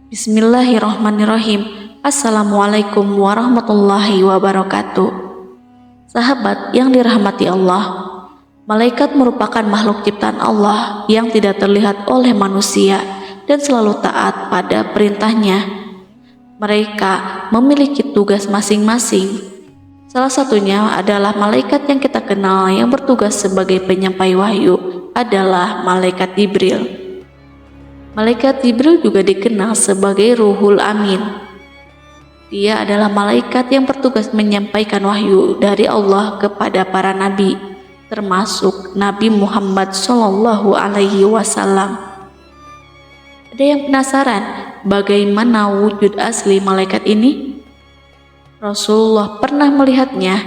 Bismillahirrahmanirrahim. Assalamualaikum warahmatullahi wabarakatuh. Sahabat yang dirahmati Allah, malaikat merupakan makhluk ciptaan Allah yang tidak terlihat oleh manusia dan selalu taat pada perintahnya. Mereka memiliki tugas masing-masing. Salah satunya adalah malaikat yang kita kenal yang bertugas sebagai penyampai wahyu adalah malaikat Jibril. Malaikat Jibril juga dikenal sebagai Ruhul Amin. Dia adalah malaikat yang bertugas menyampaikan wahyu dari Allah kepada para nabi, termasuk Nabi Muhammad Shallallahu Alaihi Wasallam. Ada yang penasaran bagaimana wujud asli malaikat ini? Rasulullah pernah melihatnya.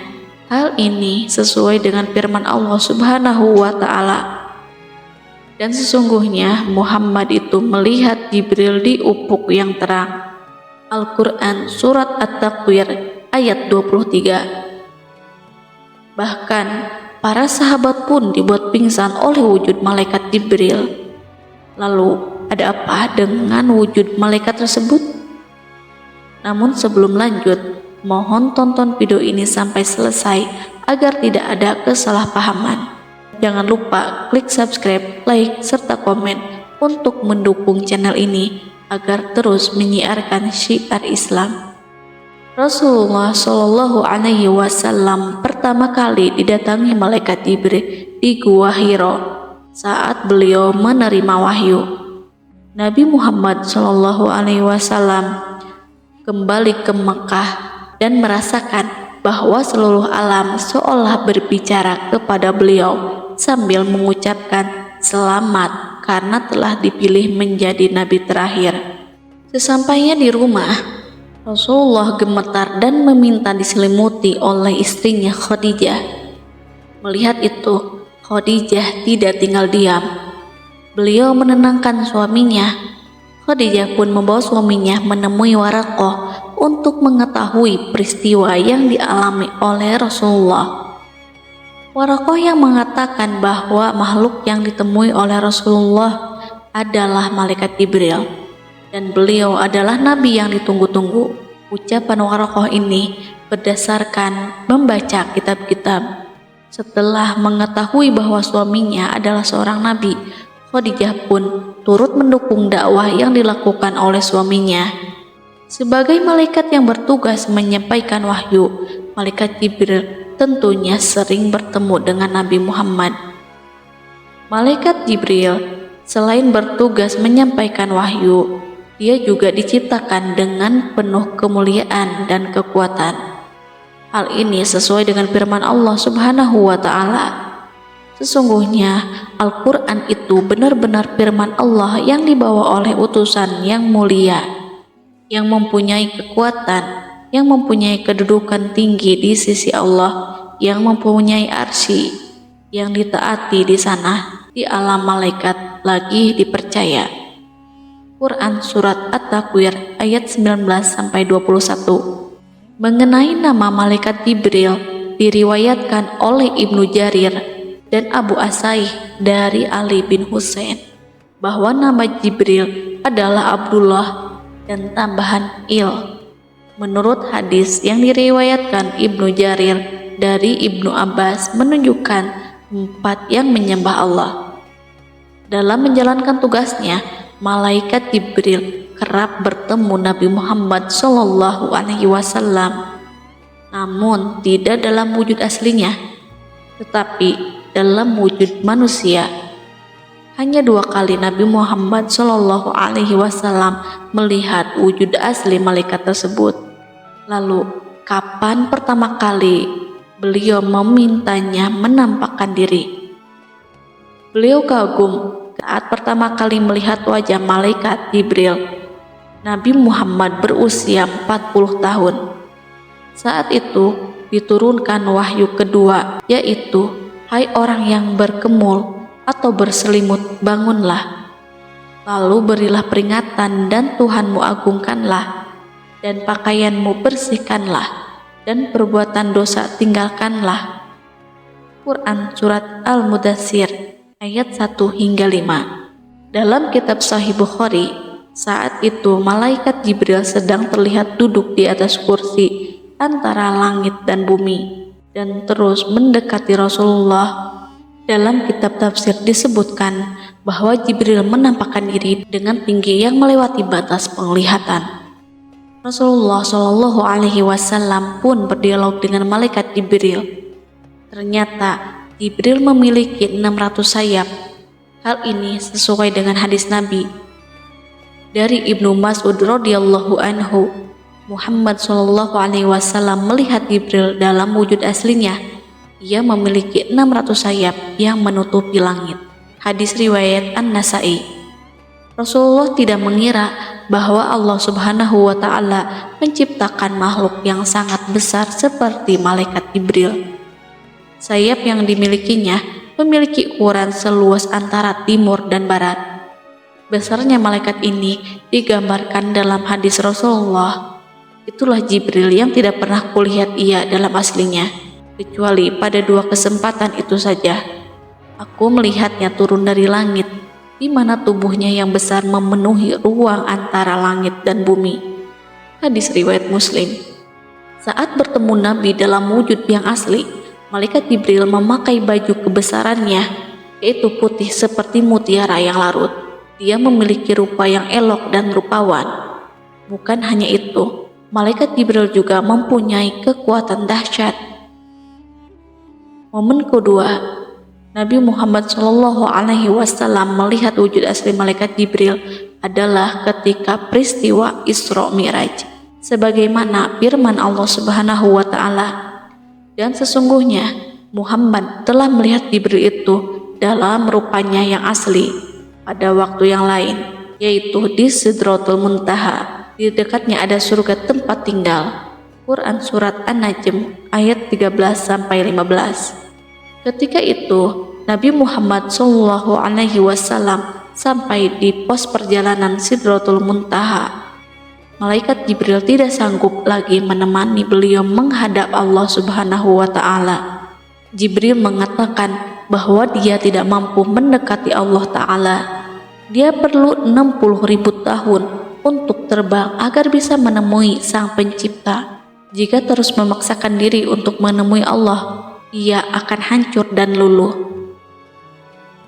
Hal ini sesuai dengan firman Allah Subhanahu wa Ta'ala. Dan sesungguhnya Muhammad itu melihat Jibril di ufuk yang terang. Al-Quran Surat At-Takwir ayat 23. Bahkan para sahabat pun dibuat pingsan oleh wujud malaikat Jibril. Lalu ada apa dengan wujud malaikat tersebut? Namun sebelum lanjut, mohon tonton video ini sampai selesai agar tidak ada kesalahpahaman. Jangan lupa klik subscribe, like, serta komen untuk mendukung channel ini agar terus menyiarkan syiar Islam. Rasulullah Shallallahu Alaihi Wasallam pertama kali didatangi malaikat Jibril di Gua Hiro saat beliau menerima wahyu. Nabi Muhammad Shallallahu Alaihi Wasallam kembali ke Mekah dan merasakan bahwa seluruh alam seolah berbicara kepada beliau sambil mengucapkan selamat karena telah dipilih menjadi nabi terakhir. Sesampainya di rumah, Rasulullah gemetar dan meminta diselimuti oleh istrinya Khadijah. Melihat itu, Khadijah tidak tinggal diam. Beliau menenangkan suaminya. Khadijah pun membawa suaminya menemui Waraqah untuk mengetahui peristiwa yang dialami oleh Rasulullah. Waraqah yang mengatakan bahwa makhluk yang ditemui oleh Rasulullah adalah malaikat Jibril dan beliau adalah nabi yang ditunggu-tunggu. Ucapan Waraqah ini berdasarkan membaca kitab-kitab. Setelah mengetahui bahwa suaminya adalah seorang nabi, Khadijah pun turut mendukung dakwah yang dilakukan oleh suaminya. Sebagai malaikat yang bertugas menyampaikan wahyu, malaikat Jibril tentunya sering bertemu dengan Nabi Muhammad. Malaikat Jibril selain bertugas menyampaikan wahyu, dia juga diciptakan dengan penuh kemuliaan dan kekuatan. Hal ini sesuai dengan firman Allah Subhanahu wa Ta'ala. Sesungguhnya Al-Quran itu benar-benar firman Allah yang dibawa oleh utusan yang mulia, yang mempunyai kekuatan, yang mempunyai kedudukan tinggi di sisi Allah, yang mempunyai arsy, yang ditaati di sana, di alam malaikat lagi dipercaya. Quran Surat At-Takwir ayat 19-21. Mengenai nama malaikat Jibril diriwayatkan oleh Ibnu Jarir dan Abu Asaih dari Ali bin Husain bahwa nama Jibril adalah Abdullah dan tambahan il. Menurut hadis yang diriwayatkan Ibnu Jarir dari Ibnu Abbas menunjukkan 4 yang menyembah Allah. Dalam menjalankan tugasnya, malaikat Jibril kerap bertemu Nabi Muhammad Shallallahu Alaihi Wasallam, namun tidak dalam wujud aslinya, tetapi dalam wujud manusia. Hanya 2 kali Nabi Muhammad Shallallahu Alaihi Wasallam melihat wujud asli malaikat tersebut. Lalu, kapan pertama kali beliau memintanya menampakkan diri? Beliau kagum saat pertama kali melihat wajah malaikat Jibril. Nabi Muhammad berusia 40 tahun. Saat itu diturunkan wahyu kedua, yaitu, "Hai orang yang berkemul atau berselimut, bangunlah. Lalu berilah peringatan dan Tuhanmu agungkanlah, dan pakaianmu bersihkanlah, dan perbuatan dosa tinggalkanlah." Quran Surat Al-Mudaththir ayat 1-5. Dalam kitab Sahih Bukhari Saat itu malaikat Jibril sedang terlihat duduk di atas kursi antara langit dan bumi dan terus mendekati Rasulullah. Dalam kitab tafsir disebutkan bahwa Jibril menampakkan diri dengan tinggi yang melewati batas penglihatan. Rasulullah Shallallahu Alaihi Wasallam pun berdialog dengan malaikat Jibril. Ternyata Jibril memiliki 600 sayap. Hal ini sesuai dengan hadis Nabi. Dari Ibnu Mas'ud radhiyallahu anhu, Muhammad Shallallahu Alaihi Wasallam melihat Jibril dalam wujud aslinya. Ia memiliki 600 sayap yang menutupi langit. Hadis riwayat An-Nasa'i. Rasulullah tidak mengira bahwa Allah Subhanahu wa Ta'ala menciptakan makhluk yang sangat besar seperti malaikat Jibril. Sayap yang dimilikinya memiliki ukuran seluas antara timur dan barat. Besarnya malaikat ini digambarkan dalam hadis Rasulullah. Itulah Jibril yang tidak pernah kulihat ia dalam aslinya, kecuali pada 2 kesempatan itu saja. Aku melihatnya turun dari langit, di mana tubuhnya yang besar memenuhi ruang antara langit dan bumi. Hadis riwayat Muslim. Saat bertemu Nabi dalam wujud yang asli, malaikat Jibril memakai baju kebesarannya, yaitu putih seperti mutiara yang larut. Dia memiliki rupa yang elok dan rupawan. Bukan hanya itu, malaikat Jibril juga mempunyai kekuatan dahsyat. Momen kedua, Nabi Muhammad Shallallahu Alaihi Wasallam melihat wujud asli malaikat Jibril adalah ketika peristiwa Isra Mi'raj, sebagaimana firman Allah Subhanahu wa Ta'ala. Dan sesungguhnya Muhammad telah melihat Jibril itu dalam rupanya yang asli pada waktu yang lain, yaitu di Sidratul Muntaha. Di dekatnya ada surga tempat tinggal. Quran Surat An-Najm ayat 13-15. Ketika itu Nabi Muhammad Shallallahu Alaihi Wasallam sampai di pos perjalanan Sidratul Muntaha. Malaikat Jibril tidak sanggup lagi menemani beliau menghadap Allah Subhanahu wa Ta'ala. Jibril mengatakan bahwa dia tidak mampu mendekati Allah Ta'ala. Dia perlu 60.000 tahun untuk terbang agar bisa menemui Sang Pencipta. Jika terus memaksakan diri untuk menemui Allah, ia akan hancur dan luluh.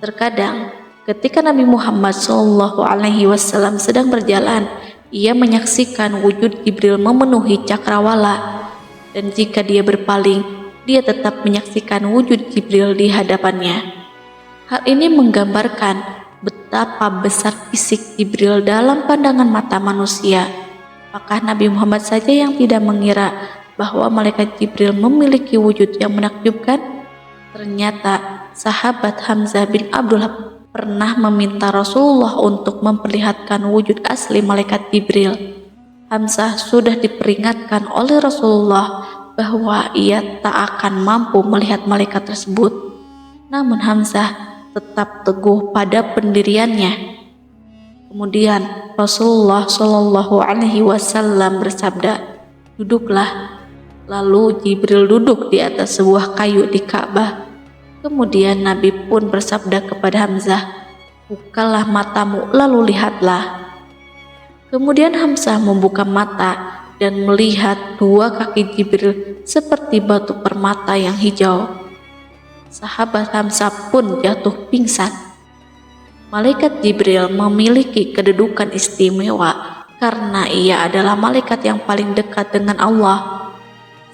Terkadang ketika Nabi Muhammad Shallallahu Alaihi Wasallam sedang berjalan, ia menyaksikan wujud Jibril memenuhi cakrawala, dan jika dia berpaling, dia tetap menyaksikan wujud Jibril di hadapannya. Hal ini menggambarkan betapa besar fisik Jibril dalam pandangan mata manusia. Apakah Nabi Muhammad saja yang tidak mengira bahwa malaikat Jibril memiliki wujud yang menakjubkan? Ternyata sahabat Hamzah bin Abdullah pernah meminta Rasulullah untuk memperlihatkan wujud asli malaikat Jibril. Hamzah sudah diperingatkan oleh Rasulullah bahwa ia tak akan mampu melihat malaikat tersebut. Namun Hamzah tetap teguh pada pendiriannya. Kemudian Rasulullah Shallallahu Alaihi Wasallam bersabda, "Duduklah." Lalu Jibril duduk di atas sebuah kayu di Ka'bah. Kemudian Nabi pun bersabda kepada Hamzah, "Bukalah matamu lalu lihatlah." Kemudian Hamzah membuka mata dan melihat 2 kaki Jibril seperti batu permata yang hijau. Sahabat Hamzah pun jatuh pingsan. Malaikat Jibril memiliki kedudukan istimewa karena ia adalah malaikat yang paling dekat dengan Allah.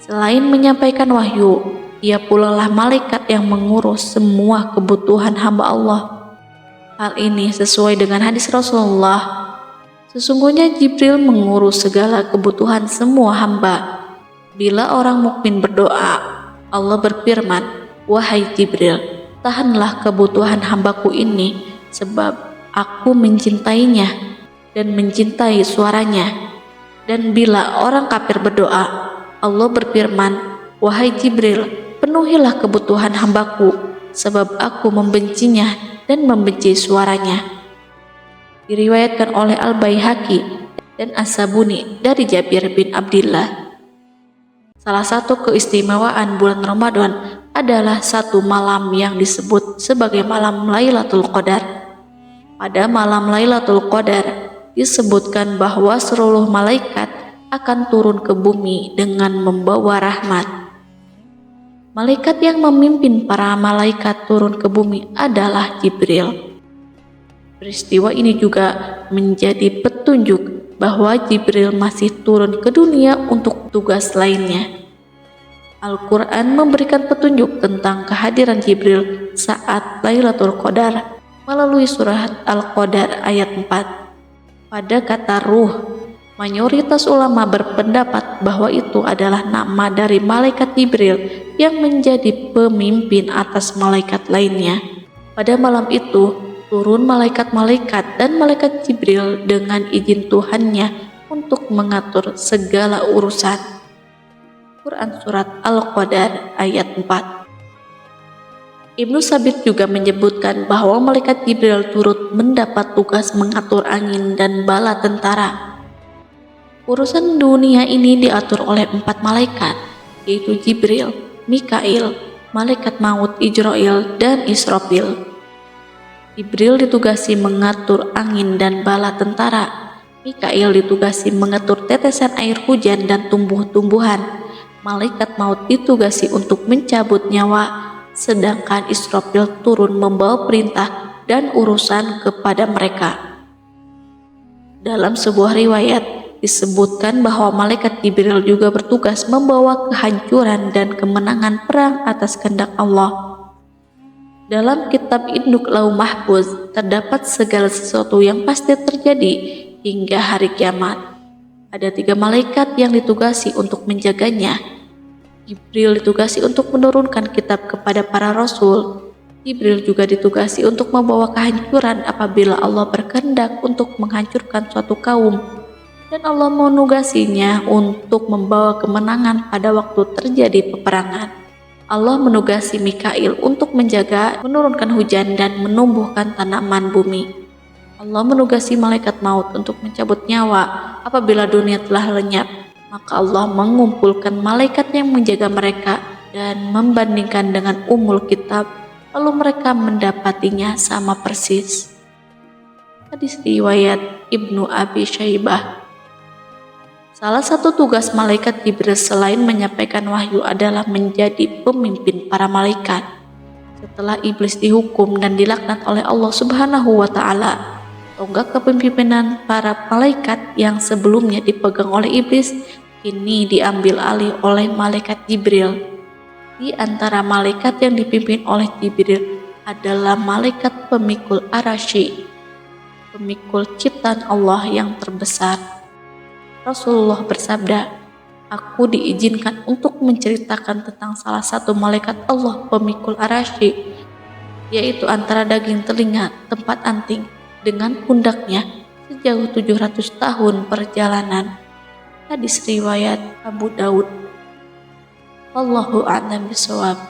Selain menyampaikan wahyu, ia pula lah malaikat yang mengurus semua kebutuhan hamba Allah. Hal ini sesuai dengan hadis Rasulullah. Sesungguhnya Jibril mengurus segala kebutuhan semua hamba. Bila orang mukmin berdoa, Allah berfirman, "Wahai Jibril, tahanlah kebutuhan hambaku ini, sebab aku mencintainya dan mencintai suaranya." Dan bila orang kafir berdoa, Allah berfirman, "Wahai Jibril, penuhilah kebutuhan hambaku, sebab aku membencinya dan membenci suaranya." Diriwayatkan oleh Al-Baihaqi dan As-Sabuni dari Jabir bin Abdillah. Salah satu keistimewaan bulan Ramadan adalah satu malam yang disebut sebagai malam Lailatul Qadar. Pada malam Lailatul Qadar disebutkan bahwa seluruh malaikat akan turun ke bumi dengan membawa rahmat. Malaikat yang memimpin para malaikat turun ke bumi adalah Jibril. Peristiwa ini juga menjadi petunjuk bahwa Jibril masih turun ke dunia untuk tugas lainnya. Al-Quran memberikan petunjuk tentang kehadiran Jibril saat Lailatul Qadar melalui surat Al-Qadar ayat 4. Pada kata ruh, mayoritas ulama berpendapat bahwa itu adalah nama dari malaikat Jibril yang menjadi pemimpin atas malaikat lainnya. Pada malam itu, turun malaikat-malaikat dan malaikat Jibril dengan izin Tuhannya untuk mengatur segala urusan. Quran Surat Al-Qadar ayat 4. Ibnu Sabit juga menyebutkan bahwa malaikat Jibril turut mendapat tugas mengatur angin dan bala tentara. Urusan dunia ini diatur oleh 4 malaikat, yaitu Jibril, Mikail, malaikat maut Ijrail, dan Israfil. Jibril ditugasi mengatur angin dan bala tentara. Mikail ditugasi mengatur tetesan air hujan dan tumbuh-tumbuhan. Malaikat maut ditugasi untuk mencabut nyawa, sedangkan Israfil turun membawa perintah dan urusan kepada mereka. Dalam sebuah riwayat disebutkan bahwa malaikat Jibril juga bertugas membawa kehancuran dan kemenangan perang atas kehendak Allah. Dalam kitab Induk Lauh Mahfuz terdapat segala sesuatu yang pasti terjadi hingga hari kiamat. Ada 3 malaikat yang ditugasi untuk menjaganya. Jibril ditugasi untuk menurunkan kitab kepada para rasul. Jibril juga ditugasi untuk membawa kehancuran apabila Allah berkehendak untuk menghancurkan suatu kaum. Dan Allah menugasinya untuk membawa kemenangan pada waktu terjadi peperangan. Allah menugasi Mikail untuk menjaga, menurunkan hujan dan menumbuhkan tanaman bumi. Allah menugasi malaikat maut untuk mencabut nyawa apabila dunia telah lenyap, maka Allah mengumpulkan malaikat yang menjaga mereka dan membandingkan dengan kitab, lalu mereka mendapatinya sama persis. Hadis riwayat Ibnu Abi Syaibah. Salah satu tugas malaikat Jibril selain menyampaikan wahyu adalah menjadi pemimpin para malaikat. Setelah iblis dihukum dan dilaknat oleh Allah Subhanahu wa Ta'ala, tonggak kepemimpinan para malaikat yang sebelumnya dipegang oleh iblis kini diambil alih oleh malaikat Jibril. Di antara malaikat yang dipimpin oleh Jibril adalah malaikat pemikul Arasy, pemikul ciptaan Allah yang terbesar. Rasulullah bersabda, "Aku diizinkan untuk menceritakan tentang salah satu malaikat Allah pemikul Arasy, yaitu antara daging telinga tempat anting dengan pundaknya sejauh 700 tahun perjalanan." Hadis riwayat Abu Daud. Wallahu a'lam bishawab.